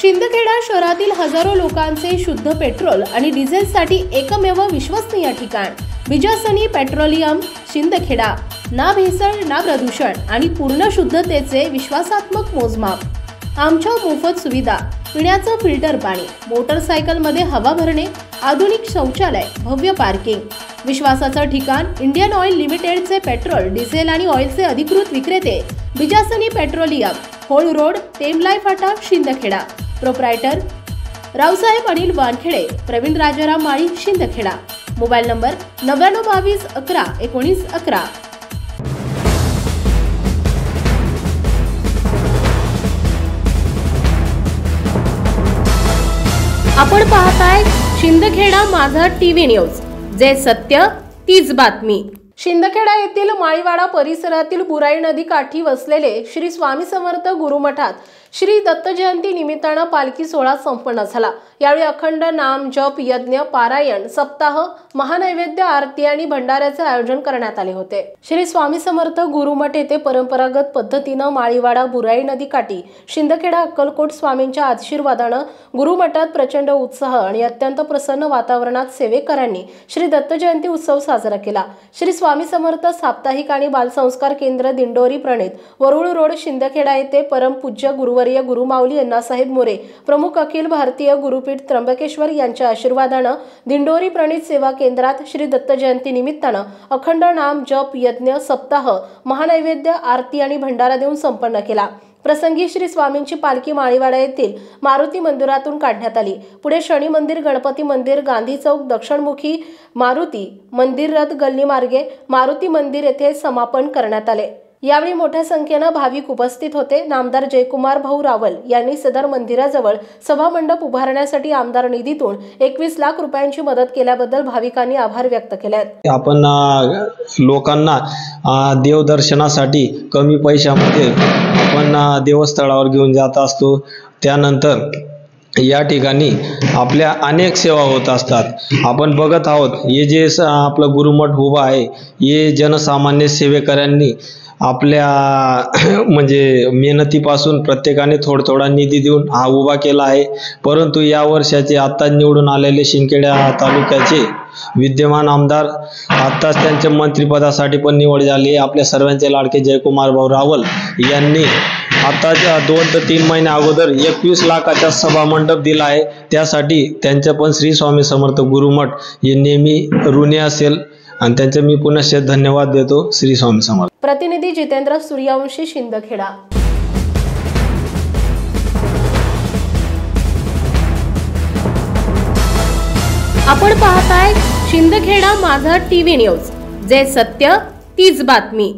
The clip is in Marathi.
शिंदखेडा शहरातील हजारो लोकांचे शुद्ध पेट्रोल आणि डिझेलसाठी एकमेव विश्वसनीय ठिकाण बिजासनी पेट्रोलियम शिंदखेडा। ना भेसळ ना प्रदूषण आणि पूर्ण शुद्धतेचे विश्वासात्मक मोजमाप। आमच्या मोफत सुविधा, पिण्याचं फिल्टर पाणी, मोटरसायकलमध्ये हवा भरणे, आधुनिक शौचालय, भव्य पार्किंग। विश्वासाचं ठिकाण इंडियन ऑइल लिमिटेडचे पेट्रोल, डिझेल आणि ऑइलचे अधिकृत विक्रेते Bijasani petroleum, Hol road, Temlai Phata, Shindkheda. Proprietor Raosaheb Anil Wankhede, Pravin Rajaram Mali, Shindkheda. Mobile number 9922 11 19 11। आपण पाहताय शिंदखेडा माझा टीव्ही न्यूज, जे सत्य तीच बातमी। शिंदखेडा येथील माळीवाडा परिसरातील बुराई नदी काठी वसलेले श्री स्वामी समर्थ गुरुमठात श्री दत्त जयंती निमित्ताने पालखी सोहळा संपन्न झाला। यावेळी अखंड नाम जप यज्ञ पारायण सप्ताह महानैवेद्य आरती आणि भंडाऱ्याचे आयोजन करण्यात आले होते। श्री स्वामी समर्थ गुरुमठ येथे परंपरागत पद्धतीने माळीवाडा बुराई नदी काठी शिंदखेडा अक्कलकोट स्वामींच्या आशीर्वादाने गुरुमठात प्रचंड उत्साह आणि अत्यंत प्रसन्न वातावरणात सेवेकरांनी श्री दत्त जयंती उत्सव साजरा केला। श्री स्वामी समर्थ साप्ताहिक आणि बालसंस्कार केंद्र दिंडोरी प्रणित वरुळ रोड शिंदखेडा येथे परमपूज्य गुरुवर्य गुरुमाऊली अण्णासाहेब मोरे प्रमुख अखिल भारतीय गुरुपीठ त्र्यंबकेश्वर यांच्या आशीर्वादाने दिंडोरी प्रणित सेवा केंद्रात श्री दत्त जयंती निमित्ताने अखंड नाम जप यज्ञ सप्ताह महानैवेद्य आरती आणि भंडारा देऊन संपन्न केला। प्रसंगी श्री स्वामींची पालखी माळीवाडा येथील मारुती मंदिरातून काढण्यात आली। पुढे शनी मंदिर, गणपती मंदिर, गांधी चौक, दक्षिणमुखी मारुती मंदिर, रथ गल्ली मार्गे मारुती मंदिर येथे समापन करण्यात आले। यावेळी मोठ्या संख्येने भाविक उपस्थित होते। नामदार जयकुमार भाऊ रावल यांनी सदर मंदिराजवळ सभा मंडप उभारण्यासाठी आमदार निधीतून 21 लाख रुपयांची मदत केल्याबद्दल भाविकांनी आभार व्यक्त केले। आपण लोकांना देवदर्शनासाठी कमी पैशामध्ये आपण देवस्थळावर घेऊन जात असतो। त्यानंतर या ठिकाणी आपल्या अनेक सेवा होत असतात। आपण बघत आहोत हे जे आपलं गुरुमठ उभा आहे, हे जनसामान्य सेवेकरांनी आपल्या म्हणजे मेहनतीपासून प्रत्येकाने थोडा निधी देऊन हा उभा केला आहे। परंतु या वर्षाचे आता निवडून आलेले शिंदखेडा तालुक्याचे विद्यमान आमदार आत्ताच त्यांच्या मंत्रिपदासाठी पण निवड झाली। आपल्या सर्वांचे लाडके जयकुमार भाऊ रावल यांनी आताच्या 2 ते 3 महिने अगोदर 21 लाखाचा सभा मंडप दिला आहे। त्यासाठी त्यांच्या पण श्री स्वामी समर्थ गुरुमठ हे नेहमी ऋणी असेल आणि त्यांचे मी पुनश्च धन्यवाद देतो। श्री स्वामी समर्थ। प्रतिनिधी जितेंद्र सूर्यवंशी, शिंदखेडा। आपण पाहताय शिंदखेडा माझा टीव्ही न्यूज, जे सत्य तीच बातमी।